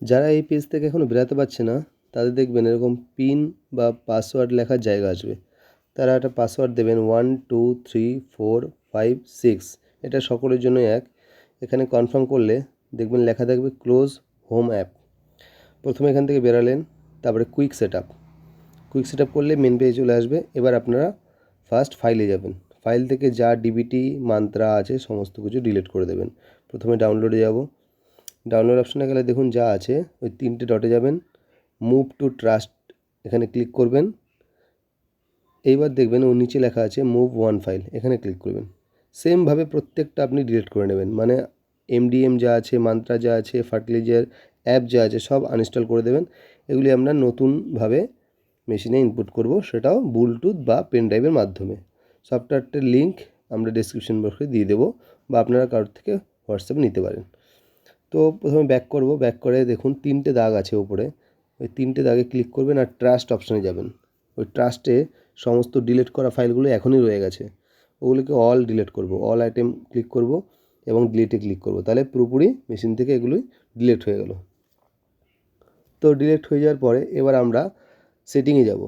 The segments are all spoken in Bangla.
যারা এই পেজ থেকে এখনও বেরাতে পারছে না তাদের দেখবেন এরকম পিন বা পাসওয়ার্ড লেখার জায়গা আসবে। তারা একটা পাসওয়ার্ড দেবেন 1 2 3 4 5 6, এটা সকলের জন্য এক। এখানে কনফার্ম করলে দেখবেন লেখা থাকবে ক্লোজ হোম অ্যাপ। প্রথমে এখান থেকে বেরালেন, তারপরে কুইক সেট আপ করলে মেন পেজে চলে আসবে। এবার আপনারা ফার্স্ট ফাইলে যাবেন, ফাইল থেকে যা ডিবিটি মান্ত্রা আছে সমস্ত কিছু ডিলিট করে দেবেন। প্রথমে ডাউনলোডে যাব, ডাউনলোড অপশানে গেলে দেখুন যা আছে ওই 3টে ডটে যাবেন, মুভ টু ট্রাস্ট এখানে ক্লিক করবেন। এইবার দেখবেন ওর নিচে লেখা আছে মুভ ওয়ান ফাইল, এখানে ক্লিক করবেন। সেমভাবে প্রত্যেকটা আপনি ডিলিট করে নেবেন, মানে এমডিএম যা আছে, মান্ত্রা যা আছে, ফার্টিলাইজার অ্যাপ যা আছে সব আনইনস্টল করে দেবেন। এগুলি আমরা নতুনভাবে মেশিনে ইনপুট করব, সেটাও ব্লুটুথ বা পেন ড্রাইভের মাধ্যমে। সফটওয়্যারটার লিঙ্ক আমরা ডেসক্রিপশন বক্সে দিয়ে দেবো, বা আপনারা কারোর থেকে হোয়াটসঅ্যাপে নিতে পারেন। তো প্রথমে ব্যাক করব, ব্যাক করে দেখুন 3টে দাগ আছে ওপরে, ওই 3টে দাগে ক্লিক করবেন আর ট্রাস্ট অপশানে যাবেন। ওই ট্রাস্টে সমস্ত ডিলিট করা ফাইলগুলো এখনই রয়ে গেছে, ওগুলোকে অল ডিলিট করব। অল আইটেম ক্লিক করব এবং ডিলিটে ক্লিক করব, তাহলে পুরোপুরি মেশিন থেকে এগুলোই ডিলিট হয়ে গেল। তো ডিলিট হয়ে যাওয়ার পরে এবার আমরা সেটিংয়ে যাব।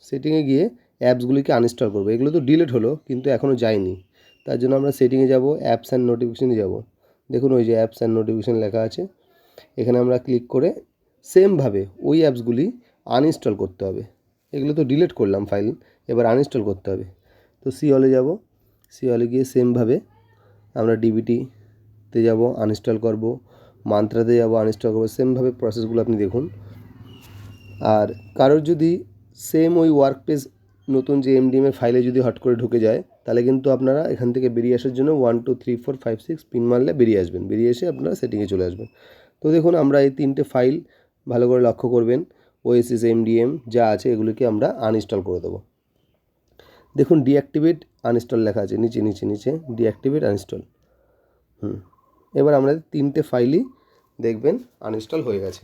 সেটিংয়ে গিয়ে অ্যাপসগুলিকে আনইনস্টল করব। এগুলো তো ডিলিট হলো কিন্তু এখনও যায়নি, তার জন্য আমরা সেটিংয়ে যাব, অ্যাপস অ্যান্ড নোটিফিকেশানে যাব। দেখুন ওই যে অ্যাপস অ্যান্ড নোটিফিকেশান লেখা আছে, এখানে আমরা ক্লিক করে সেমভাবে ওই অ্যাপসগুলি আনইনস্টল করতে হবে। এগুলো তো ডিলিট করলাম ফাইল, এবার আনইনস্টল করতে হবে। তো সি হলে যাব, সি হলে গিয়ে সেমভাবে আমরা ডিবিটিতে যাব, আনইনস্টল করব, মান্ত্রাতে যাব, আনইনস্টল করব। সেমভাবে প্রসেসগুলো আপনি দেখুন। আর কারোর যদি সেম ওই ওয়ার্ক পেজ নতুন যে এমডিএমের ফাইলে যদি হট করে ঢুকে যায়, তাহলে কিন্তু আপনারা এখান থেকে বেরিয়ে আসার জন্য 1 2 3 4 5 6 পিন মারলে বেরিয়ে আসবেন, বেরিয়ে এসে আপনারা সেটিংয়ে চলে আসবেন। তো দেখুন আমরা এই 3টে ফাইল ভালো করে লক্ষ্য করবেন, ওএসএস এমডিএম যা আছে এগুলিকে আমরা আনইনস্টল করে দেবো। দেখুন ডিঅ্যাক্টিভেট আনইনস্টল লেখা আছে নিচে নিচে নিচে, ডিঅ্যাক্টিভেট আনইনস্টল। এবার আমরা 3টে ফাইলই দেখবেন আনইনস্টল হয়ে গেছে।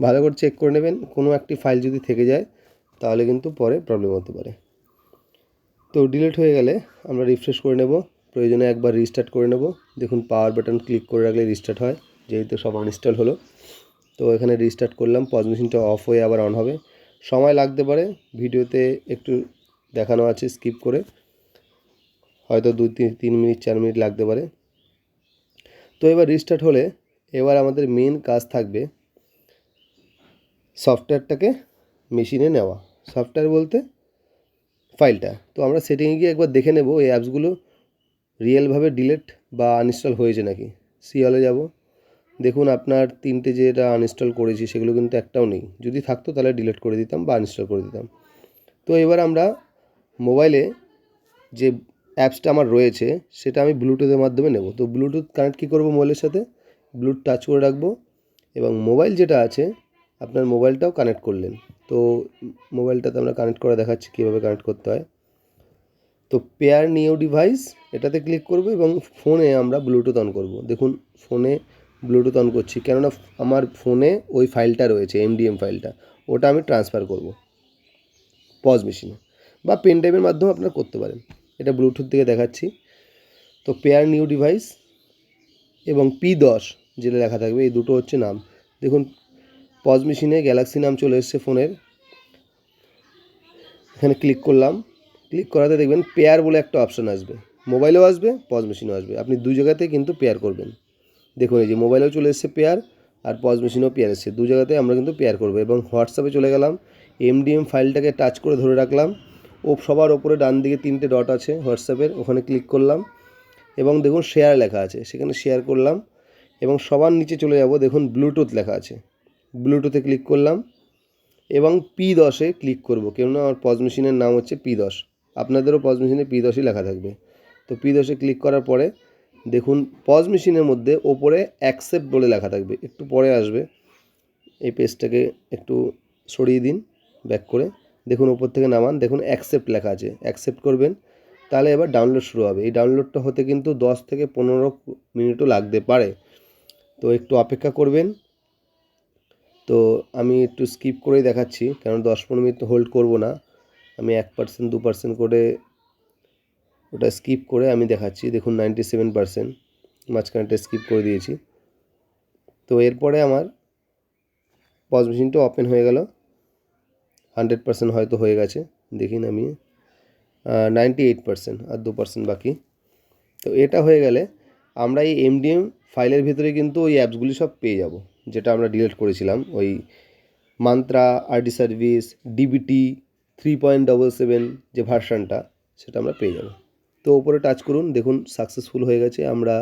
ভালো করে চেক করে নেবেন, কোনো একটি ফাইল যদি থেকে যায় তাহলে কিন্তু পরে প্রবলেম হতে পারে। তো ডিলিট হয়ে গেলে আমরা রিফ্রেশ করে নেব, প্রয়োজনে একবার রিস্টার্ট করে নেব। দেখুন পাওয়ার বাটন ক্লিক করে রাখলে রিস্টার্ট হয়, যেহেতু সব আনইনস্টল হলো। তো এখানে রিস্টার্ট করলাম, পজ মেশিনটা অফ হয়ে আবার অন হবে। সময় লাগতে পারে, ভিডিওতে একটু দেখানো আছে স্কিপ করে, হয়তো 2-3 মিনিট 4 মিনিট লাগতে পারে। তো এবার রিস্টার্ট হলে এবার আমাদের মেন কাজ থাকবে সফটওয়্যারটাকে মেশিনে নেওয়া। সফটওয়্যার বলতে ফাইলটা। তো আমরা সেটিংয়ে গিয়ে একবার দেখে নেব এই অ্যাপসগুলো রিয়েলভাবে ডিলিট বা আনইনস্টল হয়েছে নাকি। সি হলে যাব, দেখুন আপনার 3টে যেটা আনইনস্টল করেছি সেগুলো কিন্তু একটাও নেই, যদি থাকতো তাহলে ডিলিট করে দিতাম বা আনইনস্টল করে দিতাম। তো এবার আমরা মোবাইলে যে অ্যাপসটা আমার রয়েছে সেটা আমি ব্লুটুথের মাধ্যমে নেব। তো ব্লুটুথ কানেক্ট কী করবো মোবাইলের সাথে, ব্লুটুথ টাচ করে রাখবো এবং মোবাইল যেটা আছে আপনার মোবাইলটাও কানেক্ট করলেন। তো মোবাইলটাতে আমরা কানেক্ট করে দেখাচ্ছি কীভাবে কানেক্ট করতে হয়। তো পেয়ার নিউ ডিভাইস এটাতে ক্লিক করব এবং ফোনে আমরা ব্লুটুথ অন করব। দেখুন ফোনে ব্লুটুথ অন করছি, কেননা আমার ফোনে ওই ফাইলটা রয়েছে এমডিএম ফাইলটা, ওটা আমি ট্রান্সফার করব পজ মেশিনে, বা পেন ড্রাইভের মাধ্যমে আপনারা করতে পারেন। এটা ব্লুটুথ থেকে দেখাচ্ছি। তো পেয়ার নিউ ডিভাইস এবং P10 যেটা লেখা থাকবে, এই দুটো হচ্ছে নাম। দেখুন পজ মেশিনে গ্যালাক্সি নাম চলে এসছে ফোনের, এখানে ক্লিক করলাম। ক্লিক করাতে দেখবেন পেয়ার বলে একটা অপশান আসবে, মোবাইলেও আসবে পজ মেশিনেও আসবে, আপনি দু জায়গাতেই কিন্তু পেয়ার করবেন। দেখুন এই যে মোবাইলেও চলে এসছে পেয়ার আর পজ মেশিনেও পেয়ার এসছে, দু জায়গাতে আমরা কিন্তু পেয়ার করবো। এবং হোয়াটসঅ্যাপে চলে গেলাম, এমডিএম ফাইলটাকে টাচ করে ধরে রাখলাম, ও সবার ওপরে ডান দিকে 3টে ডট আছে হোয়াটসঅ্যাপের, ওখানে ক্লিক করলাম এবং দেখুন শেয়ার লেখা আছে, সেখানে শেয়ার করলাম এবং সবার নিচে চলে যাব, দেখুন ব্লুটুথ লেখা আছে, ব্লুটুথে ক্লিক করলাম এবং P10-এ ক্লিক করব, কেননা আমার পজ মেশিনের নাম হচ্ছে P10। আপনাদেরও পজ মেশিনে P10ই লেখা থাকবে। তো P10-এ ক্লিক করার পরে দেখুন পজ মেশিনের মধ্যে ওপরে অ্যাকসেপ্ট বলে লেখা থাকবে, একটু পরে আসবে। এই পেজটাকে একটু সরিয়ে দিন ব্যাক করে, দেখুন ওপর থেকে নামান, দেখুন অ্যাকসেপ্ট লেখা আছে, অ্যাকসেপ্ট করবেন। তাহলে এবার ডাউনলোড শুরু হবে। এই ডাউনলোডটা হতে কিন্তু 10 থেকে 15 মিনিটও লাগতে পারে, তো একটু অপেক্ষা করবেন। তো আমি একটু স্কিপ করেই দেখাচ্ছি, কারণ 10-15 মিনিট তো হোল্ড করব না, আমি 1% 2% করে ওটা স্কিপ করে আমি দেখাচ্ছি। দেখুন 97%, মাঝখানটা স্কিপ করে দিয়েছি। তো এরপরে আমার পজ মেশিনটা ওপেন হয়ে গেল, 100% হয়তো হয়ে গেছে, দেখি নামিয়ে 98%, আর 2% বাকি। তো এটা হয়ে গেলে আমরা এই MDM ফাইলের ভিতরে কিন্তু ওই অ্যাপসগুলি সব পেয়ে যাব, যেটা আমরা ডিলিট করেছিলাম, ওই মান্ত্রা, আরডি সার্ভিস, ডিবিটি 3.77 যে ভার্সানটা, সেটা আমরা পেয়ে যাব। তো ওপরে টাচ করুন, দেখুন সাকসেসফুল হয়ে গেছে। আমরা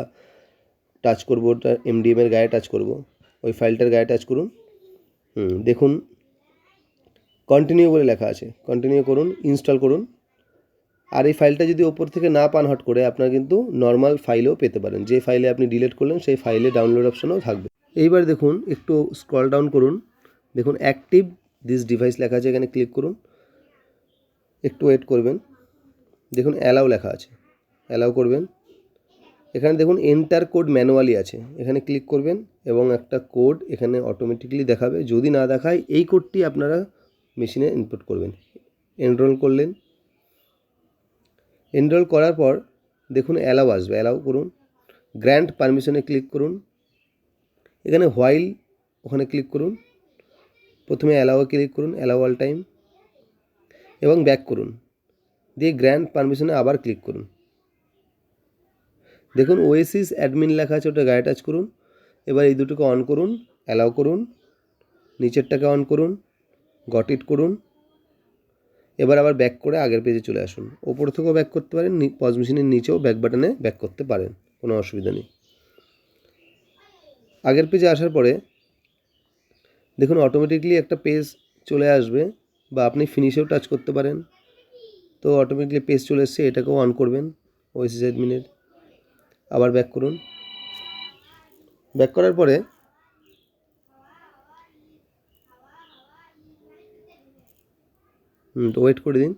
টাচ করবো, ওটা MDM এর গায়ে টাচ করব, ওই ফাইলটার গায়ে টাচ করুন। দেখুন কন্টিনিউ বলে লেখা আছে, কন্টিনিউ করুন, ইনস্টল করুন। আর এই ফাইলটা যদি ওপর থেকে না পান হট করে, আপনারা কিন্তু নর্মাল ফাইলেও পেতে পারেন, যে ফাইলে আপনি ডিলিট করলেন সেই ফাইলে ডাউনলোড অপশনও থাকবে। এইবার দেখুন একটু স্ক্রল ডাউন করুন, দেখুন অ্যাক্টিভ দিস ডিভাইস লেখা আছে, এখানে ক্লিক করুন, একটু ওয়েট করবেন। দেখুন অ্যালাউ লেখা আছে, অ্যালাউ করবেন। এখানে দেখুন এন্টার কোড ম্যানুয়ালি আছে, এখানে ক্লিক করবেন এবং একটা কোড এখানে অটোমেটিকলি দেখাবে। যদি না দেখায়, এই কোডটি আপনারা মেশিনে ইনপুট করবেন। এনরোল করলেন, এনরোল করার পর দেখুন অ্যালাউ আসবে, অ্যালাউ করুন, গ্র্যান্ট পারমিশনে ক্লিক করুন, এখানে হোয়াইল ওখানে ক্লিক করুন, প্রথমে অ্যালাউয়ে ক্লিক করুন, অ্যালাউ অল টাইম, এবং ব্যাক করুন, দিয়ে গ্র্যান্ট পারমিশনে আবার ক্লিক করুন। দেখুন ওএসিস অ্যাডমিন লেখা আছে, ওটা গায়ে টাচ করুন। এবার এই দুটোকে অন করুন, অ্যালাউ করুন, নিচেরটাকে অন করুন, গট ইট করুন। এবার আবার ব্যাক করে আগের পেজে চলে আসুন। ওপর থেকেও ব্যাক করতে পারেন, পজ মেশিনের নিচেও ব্যাক বাটনে ব্যাক করতে পারেন, কোনো অসুবিধা নেই। আগের পেজে আসার পরে দেখুন অটোমেটিকলি একটা পেজ চলে আসবে, বা আপনি ফিনিশেও টাচ করতে পারেন। তো অটোমেটিকলি পেজ চলে এসছে, এটাকেও অন করবেন ওএসিস অ্যাডমিনের। আবার ব্যাক করুন, ব্যাক করার পরে তো ওয়েট করে দিন।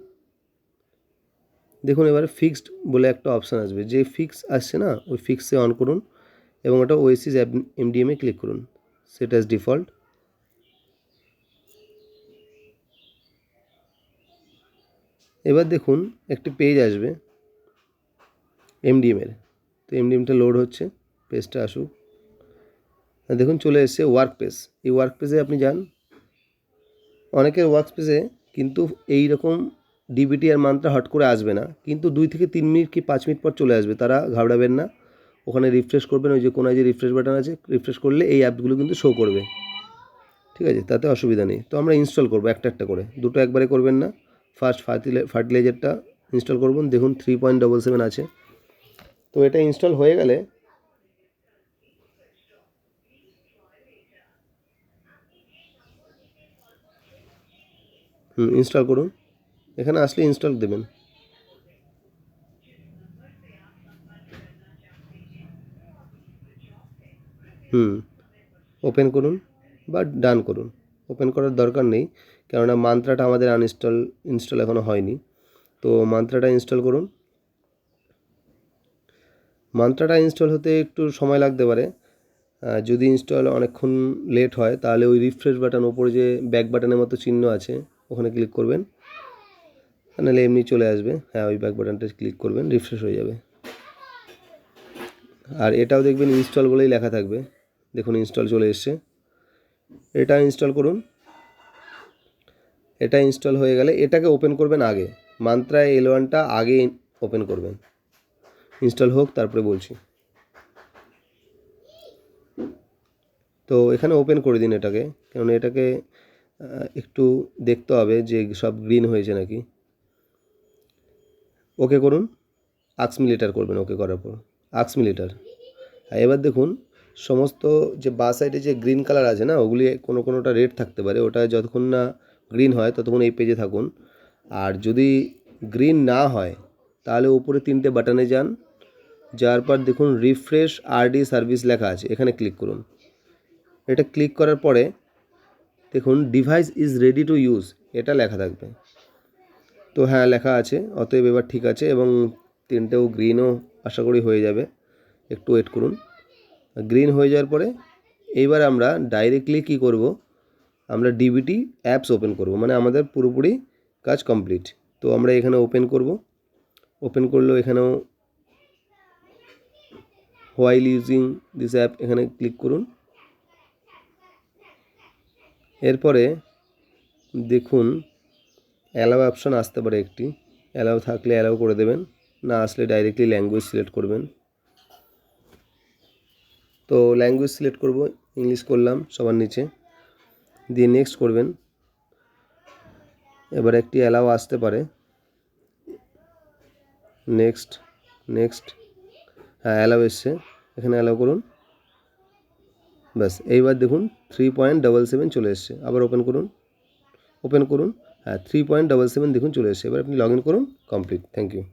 দেখুন এবারে ফিক্সড বলে একটা অপশান আসবে, যে ফিক্স আসছে না, ওই ফিক্সে অন করুন এবং ওটা ওএসিস MDM-এ ক্লিক করুন, সেট অ্যাজ ডিফল্ট। এবার দেখুন একটি পেজ আসবে MDM-এর, তো MDM-টা লোড হচ্ছে, পেজটা আসুক। দেখুন চলে এসছে ওয়ার্ক পেজ। এই ওয়ার্ক পেজে আপনি যান, অনেকের ওয়ার্ক পেজে কিন্তু এই রকম ডিবিটি আর মান্ত্রা হট করে আসবে না, কিন্তু 2 থেকে 3 মিনিট কি 5 মিনিট পর চলে আসবে, তারা ঘাবড়াবেন না। ওখানে রিফ্রেশ করবেন, ওই যে কোনায় যে রিফ্রেশ বাটন আছে, রিফ্রেশ করলে এই অ্যাপগুলো কিন্তু শো করবে, ঠিক আছে, তাতে অসুবিধা নেই। তো আমরা ইনস্টল করবো একটা একটা করে, দুটো একবারে করবেন না। ফার্স্ট ফার্টিলাইজারটা ইনস্টল করবেন, দেখুন 3.77 আছে। তো এটা ইনস্টল হয়ে গেলে ইনস্টল করুন, এখানে আসলে ইনস্টল দেবেন। ওপেন করুন বা ডান করুন, ওপেন করার দরকার নেই, কেননা মান্ত্রাটা আমাদের ইনস্টল এখনও হয়নি। তো মান্ত্রাটা ইনস্টল করুন। মান্ত্রাটা ইনস্টল হতে একটু সময় লাগতে পারে, যদি ইনস্টল অনেকক্ষণ লেট হয় তাহলে ওই রিফ্রেশ বাটন, ওপরে যে ব্যাক বাটনের মতো চিহ্ন আছে ওখানে ক্লিক করবেন, নাহলে এমনি চলে আসবে। হ্যাঁ, ওই ব্যাক বাটনটা ক্লিক করবেন, রিফ্রেশ হয়ে যাবে। আর এটাও দেখবেন ইনস্টল বলেই লেখা থাকবে, দেখুন ইনস্টল চলে এসছে। এটা ইনস্টল করুন। এটা ইনস্টল হয়ে গেলে এটাকে ওপেন করবেন আগে, মান্ত্রা L1টা আগে ওপেন করবেন। ইনস্টল হোক তারপরে বলছি। তো এখানে ওপেন করে দিন এটাকে, কেননা এটাকে একটু দেখতে হবে যে সব গ্রিন হয়েছে নাকি। ওকে করুন, আক্সমিলেটার করবেন, ওকে করার পর আক্সমিলেটার। এবার দেখুন সমস্ত যে বাঁ সাইডে যে গ্রিন কালার আছে না, ওগুলি কোনোটা রেড থাকতে পারে, ওটা যতক্ষণ না গ্রিন হয় ততক্ষণ এই পেজে থাকুন। আর যদি গ্রিন না হয় তাহলে উপরে 3টে বাটনে যান, যাওয়ার পর দেখুন রিফ্রেশ আরডি সার্ভিস লেখা আছে, এখানে ক্লিক করুন। এটা ক্লিক করার পরে দেখুন device is ready to use, এটা লেখা থাকবে। তো হ্যাঁ লেখা আছে, অতএব এবার ঠিক আছে, এবং 3টেও গ্রিনও আশা করি হয়ে যাবে। একটু ওয়েট করুন। গ্রিন হয়ে যাওয়ার পরে এইবার আমরা ডাইরেক্টলি কী করব, আমরা ডিবিটি অ্যাপস ওপেন করব, মানে আমাদের পুরোপুরি কাজ কমপ্লিট। তো আমরা এখানে ওপেন করব, ওপেন করলেও এখানেও হোয়াইল ইউজিং দিস অ্যাপ, এখানে ক্লিক করুন। এরপরে দেখুন অ্যালাউ অপশান আসতে পারে একটি, অ্যালাউ থাকলে অ্যালাউ করে দেবেন, না আসলে ডাইরেক্টলি ল্যাঙ্গুয়েজ সিলেক্ট করবেন। তো ল্যাঙ্গুয়েজ সিলেক্ট করব, ইংলিশ করলাম সবার নিচে, দিয়ে নেক্সট করবেন। এবার একটি অ্যালাউ আসতে পারে, নেক্সট নেক্সট, হ্যাঁ অ্যালাউ এসছে, এখানে অ্যালাউ করুন। ব্যাস এইবার দেখুন 3.77 চলে এসছে। আবার ওপেন করুন, হ্যাঁ 3.77 দেখুন চলে এসছে। এবার আপনি লগ ইন করুন, কমপ্লিট। Thank you.